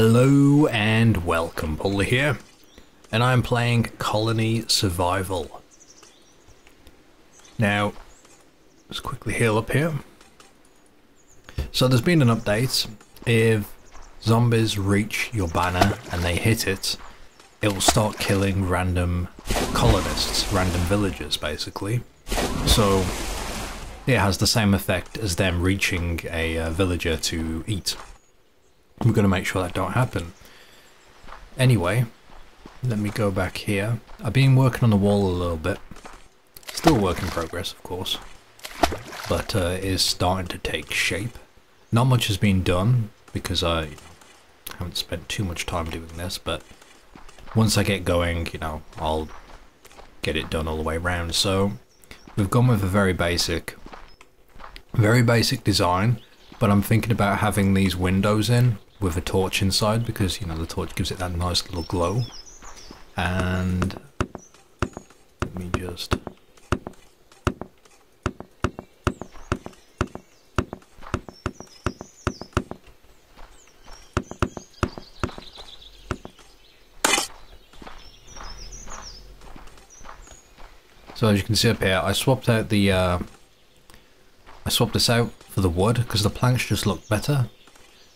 Hello and welcome, Pauleh here, and I'm playing Colony Survival. Now, let's quickly heal up here. So there's been an update. If zombies reach your banner and they hit it, it will start killing random colonists, random villagers basically. So it has the same effect as them reaching a villager to eat. We're going to make sure that don't happen. Anyway, let me go back here. I've been working on the wall a little bit. Still a work in progress, of course. But it is starting to take shape. Not much has been done because I haven't spent too much time doing this, but once I get going, you know, I'll get it done all the way around. So we've gone with a very basic design, but I'm thinking about having these windows in with a torch inside because, you know, the torch gives it that nice little glow. And let me just... So as you can see up here, I swapped out the I swapped this out for the wood because the planks just look better.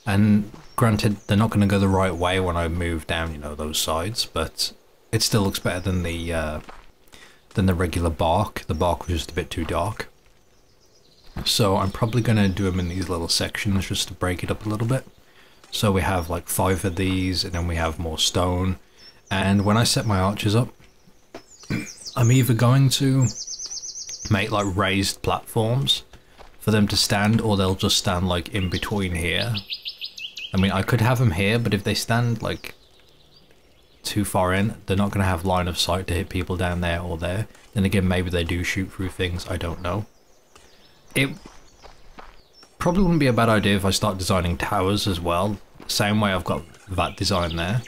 And granted, they're not going to go the right way when I move down, you know, those sides, but it still looks better than the regular bark. The bark was just a bit too dark. So I'm probably going to do them in these little sections just to break it up a little bit. So we have like 5 of these, and then we have more stone. And when I set my archers up, I'm either going to make like raised platforms for them to stand, or they'll just stand like in between here. I mean, I could have them here, but if they stand like too far in, they're not going to have line of sight to hit people down there or there. Then again, maybe they do shoot through things, I don't know. It probably wouldn't be a bad idea if I start designing towers as well, same way I've got that design there.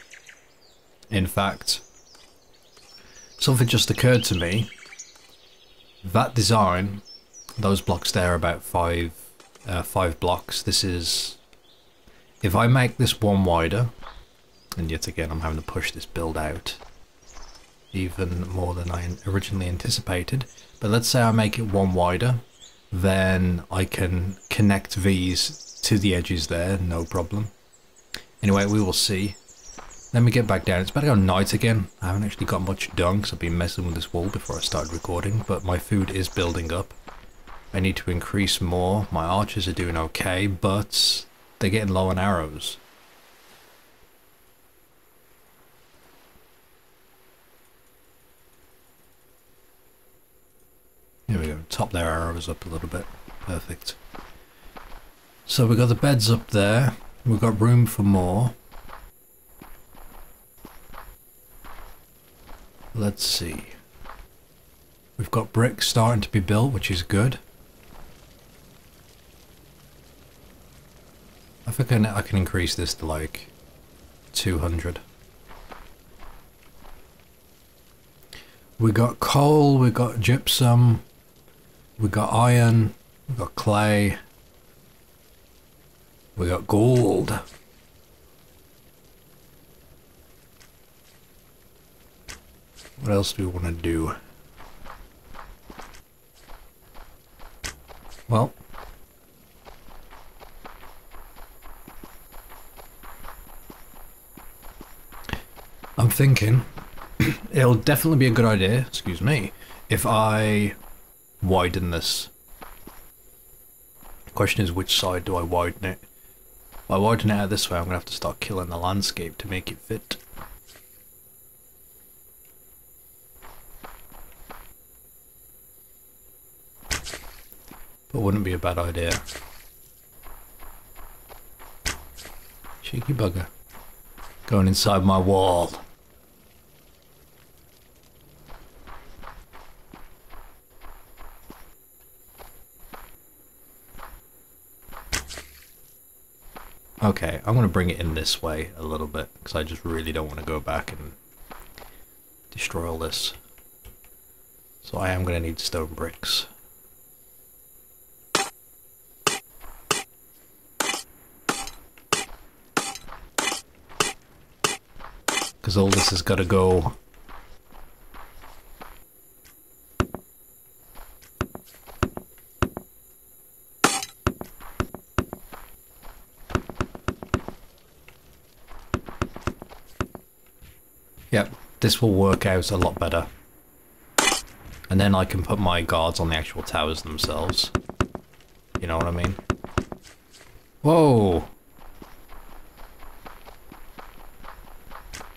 In fact, something just occurred to me. That design, those blocks there are about five blocks. This is... If I make this one wider, and yet again I'm having to push this build out even more than I originally anticipated, but let's say I make it one wider, then I can connect these to the edges there, no problem. Anyway, we will see. Let me get back down. It's about to go night again. I haven't actually got much done because I've been messing with this wall before I started recording, but my food is building up. I need to increase more. My archers are doing okay, but they're getting low on arrows. Here we go. Top their arrows up a little bit. Perfect. So we've got the beds up there. We've got room for more. Let's see. We've got bricks starting to be built, which is good. I think I can increase this to like 200. We got coal, we got gypsum, we got iron, we got clay, we got gold. What else do we want to do? Well, I'm thinking it'll definitely be a good idea, excuse me, if I widen this. The question is, which side do I widen it? If I widen it out this way, I'm going to have to start killing the landscape to make it fit. But wouldn't be a bad idea. Cheeky bugger. Going inside my wall. Okay, I'm going to bring it in this way a little bit because I just really don't want to go back and destroy all this. So I am going to need stone bricks. Because all this has got to go. Yep, this will work out a lot better. And then I can put my guards on the actual towers themselves. You know what I mean? Whoa!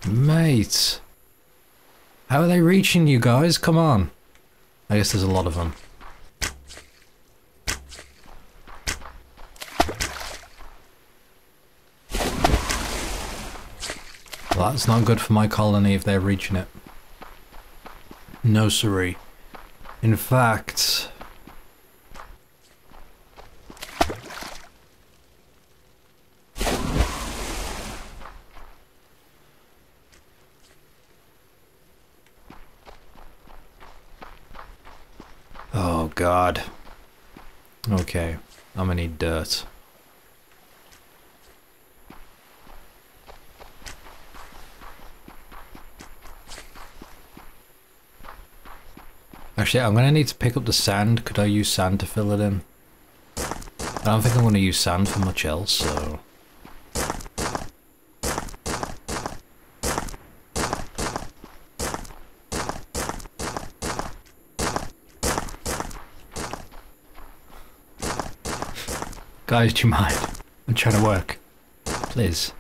Mate! How are they reaching you guys? Come on! I guess there's a lot of them. Well, that's not good for my colony if they're reaching it. No siree. In fact... Oh god. Okay, I'm gonna need dirt. Actually, I'm gonna need to pick up the sand. Could I use sand to fill it in? I don't think I'm gonna use sand for much else, so... Guys, do you mind? I'm trying to work. Please.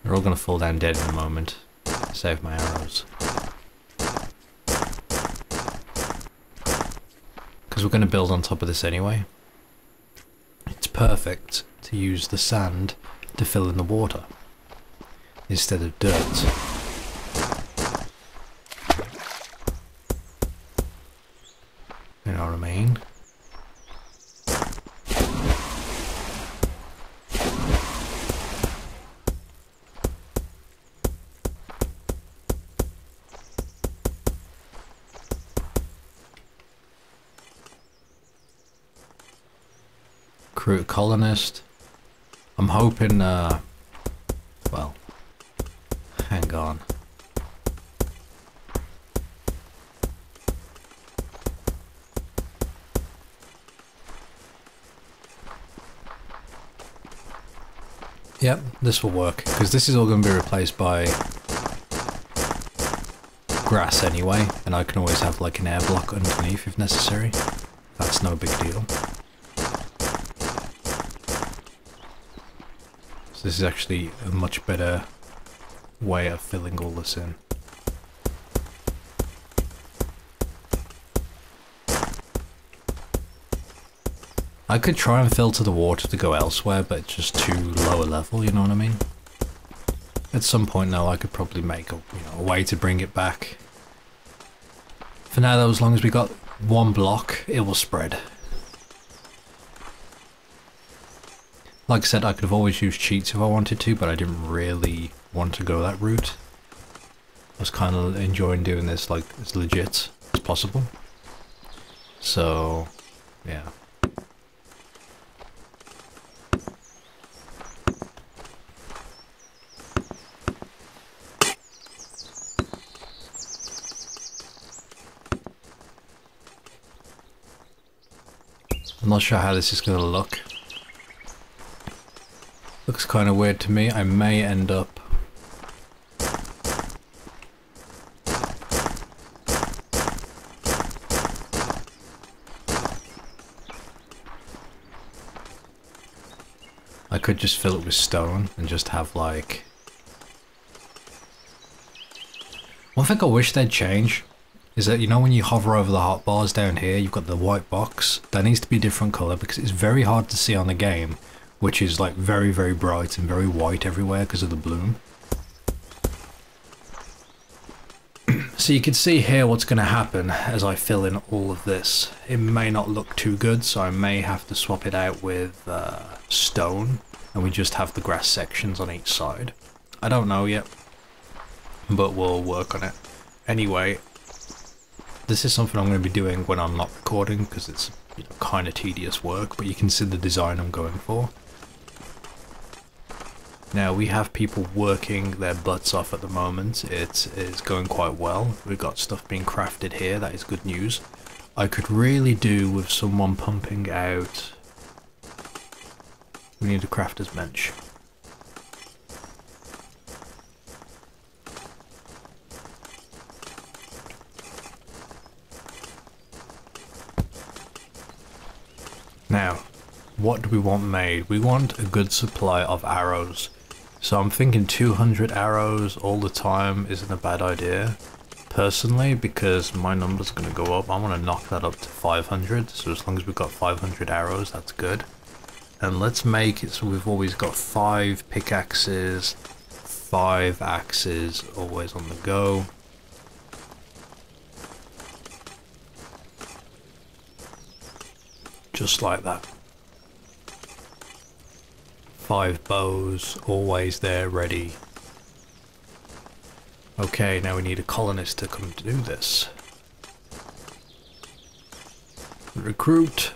They're all gonna fall down dead in a moment. Save my arrows. Because we're gonna build on top of this anyway. It's perfect to use the sand to fill in the water instead of dirt. You know what I mean? Recruit a colonist. I'm hoping, well, hang on. Yep, this will work, because this is all going to be replaced by grass anyway, and I can always have like an air block underneath if necessary. That's no big deal. So this is actually a much better way of filling all this in. I could try and filter the water to go elsewhere, but it's just too low a level, you know what I mean? At some point now I could probably make a way to bring it back. For now though, as long as we got one block, it will spread. Like I said, I could have always used cheats if I wanted to, but I didn't really want to go that route. I was kind of enjoying doing this like as legit as possible. So, yeah. I'm not sure how this is going to look. Looks kind of weird to me. I may end up... I could just fill it with stone and just have like... One thing I wish they'd change is that, you know, when you hover over the hotbars down here, you've got the white box. That needs to be a different colour because it's very hard to see on the game, which is like very, very bright and very white everywhere because of the bloom. So you can see here what's going to happen as I fill in all of this. It may not look too good, so I may have to swap it out with stone, and we just have the grass sections on each side. I don't know yet, but we'll work on it. Anyway, this is something I'm going to be doing when I'm not recording, because it's, you know, kind of tedious work, but you can see the design I'm going for. Now we have people working their butts off at the moment. It is going quite well. We've got stuff being crafted here. That is good news. I could really do with someone pumping out. We need a crafter's bench. Now, what do we want made? We want a good supply of arrows. So I'm thinking 200 arrows all the time isn't a bad idea. Personally, because my number's going to go up, I want to knock that up to 500. So as long as we've got 500 arrows, that's good. And let's make it so we've always got 5 pickaxes, 5 axes, always on the go. Just like that. 5 bows, always there, ready. Okay, now we need a colonist to come to do this. Recruit.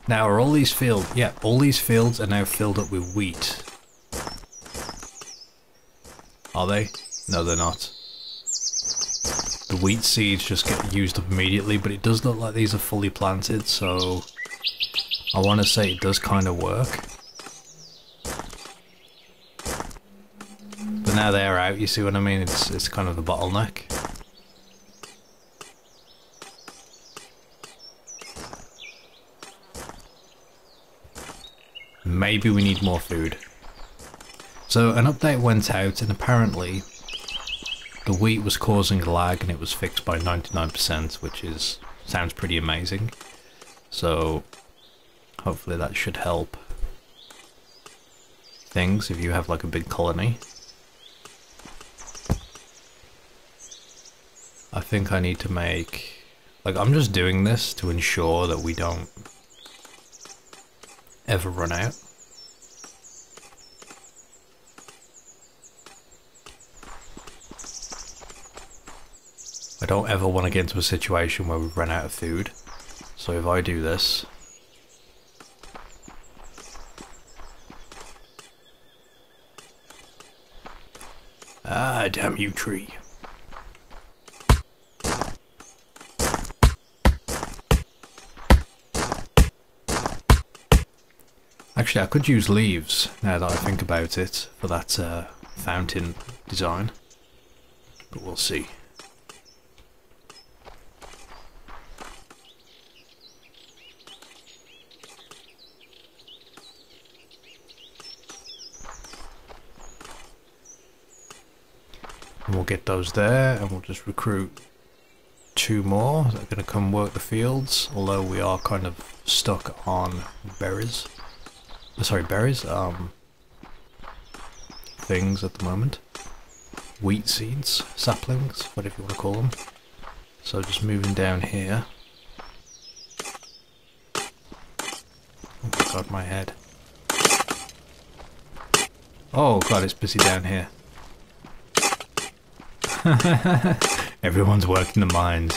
Now are all these fields? Yeah, all these fields are now filled up with wheat. Are they? No, they're not. The wheat seeds just get used up immediately, but it does look like these are fully planted, so I want to say it does kind of work. But now they're out, you see what I mean? It's kind of the bottleneck. Maybe we need more food. So an update went out and apparently the wheat was causing lag and it was fixed by 99%, which sounds pretty amazing. So hopefully that should help things if you have like a big colony. I think I need to make, like, I'm just doing this to ensure that we don't ever run out. I don't ever want to get into a situation where we run out of food. So if I do this, ah, damn you, tree. Actually, I could use leaves, now that I think about it, for that fountain design. But we'll see. And we'll get those there, and we'll just recruit 2 more that are going to come work the fields, although we are kind of stuck on berries. Sorry, berries, things at the moment. Wheat seeds, saplings, whatever you want to call them. So just moving down here. Oh my god, my head. Oh god, it's busy down here. Everyone's working the mines.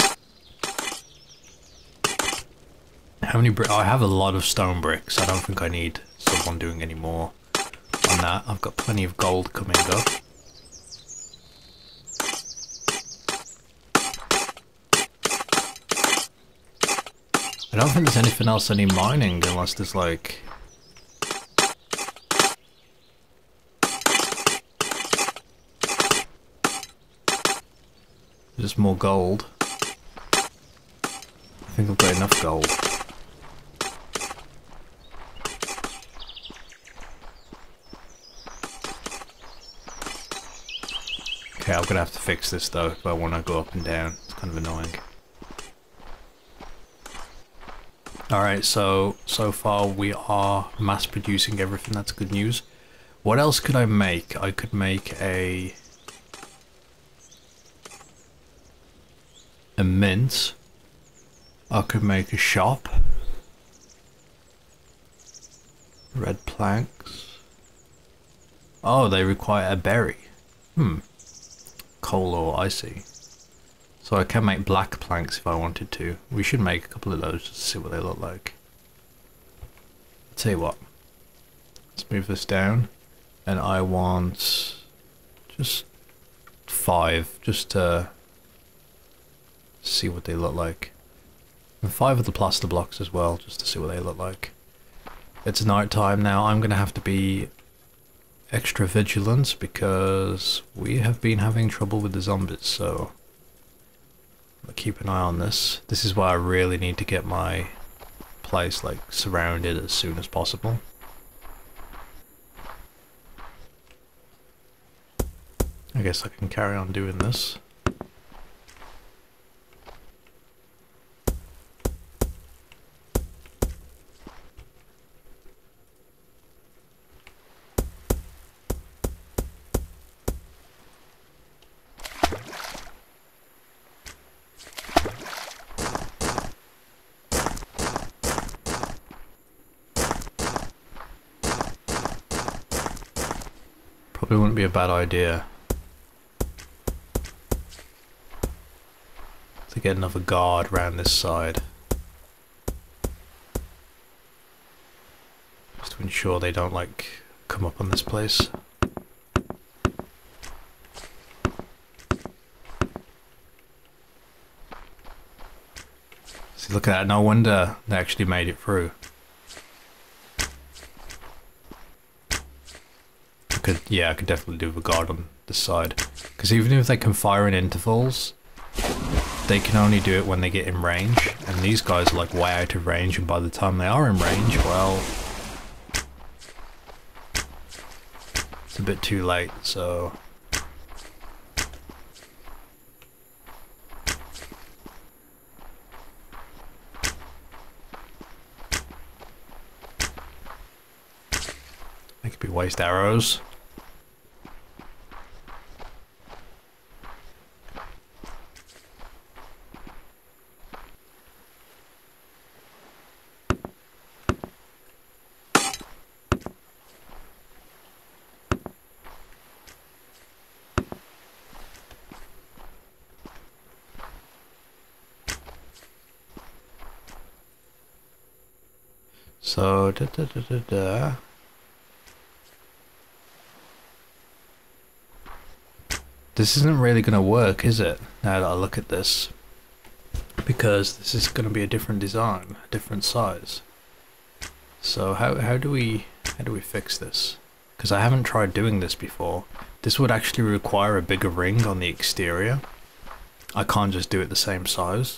How many bricks? Oh, I have a lot of stone bricks. I don't think I need someone doing any more on that. I've got plenty of gold coming up. I don't think there's anything else I need mining unless there's like... just more gold. I think I've got enough gold. Okay, I'm gonna have to fix this though if I want to go up and down. It's kind of annoying. Alright, so far we are mass producing everything. That's good news. What else could I make? I could make a mint. I could make a shop. Red planks. Oh, they require a berry. Coal ore, I see. So I can make black planks if I wanted to. We should make a couple of those just to see what they look like. I'll tell you what. Let's move this down. And I want just 5, just to see what they look like. And 5 of the plaster blocks as well, just to see what they look like. It's night time now. I'm gonna have to be extra vigilant because we have been having trouble with the zombies, so I'll keep an eye on this. This is why I really need to get my place like surrounded as soon as possible. I guess I can carry on doing this. Probably wouldn't be a bad idea to get another guard around this side, just to ensure they don't like come up on this place. See, look at that, no wonder they actually made it through. I could definitely do the guard on this side, because even if they can fire in intervals, they can only do it when they get in range, and these guys are like way out of range, and by the time they are in range, well, it's a bit too late, so they could be waste arrows. So, this isn't really going to work, is it? Now that I look at this, because this is going to be a different design, a different size. So how do we fix this? Because I haven't tried doing this before. This would actually require a bigger ring on the exterior. I can't just do it the same size.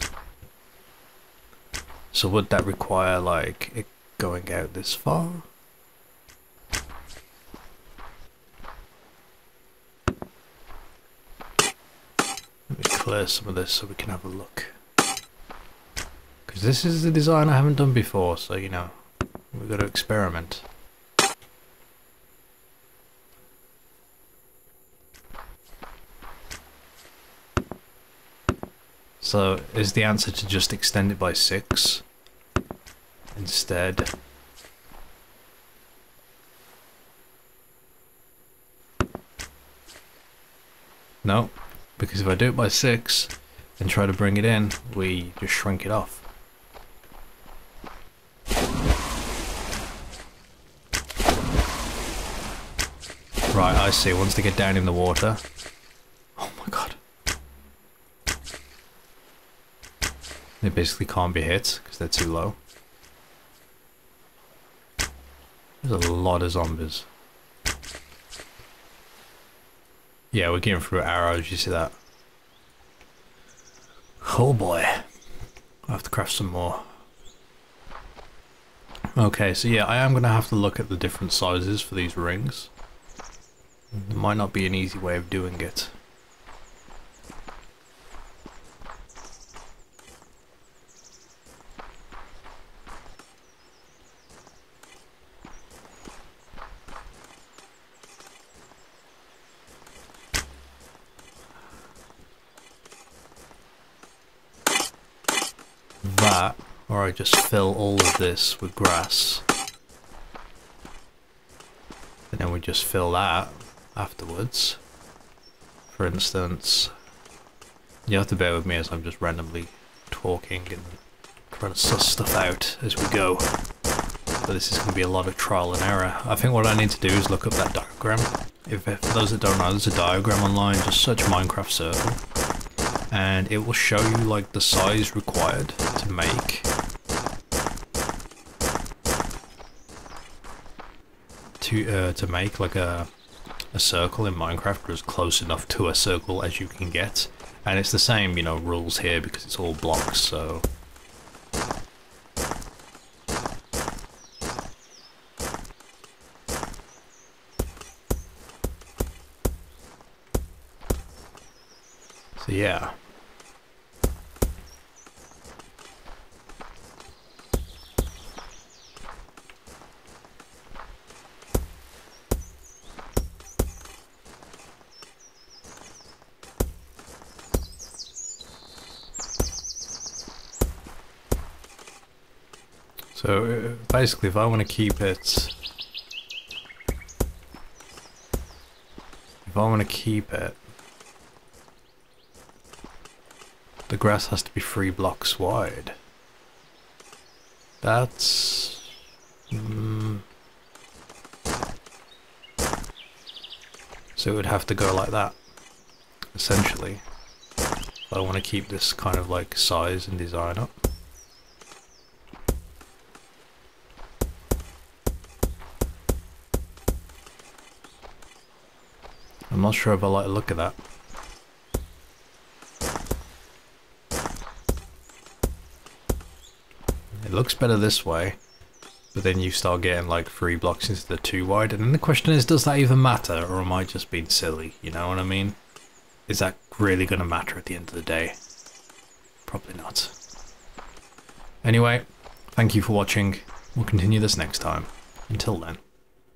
So would that require like it going out this far? Let me clear some of this so we can have a look. Because this is the design I haven't done before, so you know, we've got to experiment. So is the answer to just extend it by 6 instead? No, because if I do it by 6 and try to bring it in, we just shrink it off. Right, I see. Once they get down in the water. Oh my god. They basically can't be hit because they're too low. There's a lot of zombies. Yeah, we're getting through arrows, you see that? Oh boy. I'll have to craft some more. Okay, so yeah, I am going to have to look at the different sizes for these rings. There might not be an easy way of doing it. That, or I just fill all of this with grass, and then we just fill that afterwards. For instance, you have to bear with me as I'm just randomly talking and trying to suss stuff out as we go. but this is going to be a lot of trial and error. I think what I need to do is look up that diagram. For those that don't know, there's a diagram online, just search Minecraft circle, and it will show you like the size required to make like a circle in Minecraft as close enough to a circle as you can get. And it's the same, you know, rules here because it's all blocks, so... So yeah. So basically, if I want to keep it, the grass has to be 3 blocks wide. That's so it would have to go like that, essentially. If I want to keep this kind of like size and design up. I'm not sure if I like the look of that. It looks better this way, but then you start getting like 3 blocks instead of 2 wide, and then the question is, does that even matter, or am I just being silly? You know what I mean? Is that really going to matter at the end of the day? Probably not. Anyway, thank you for watching. We'll continue this next time. Until then.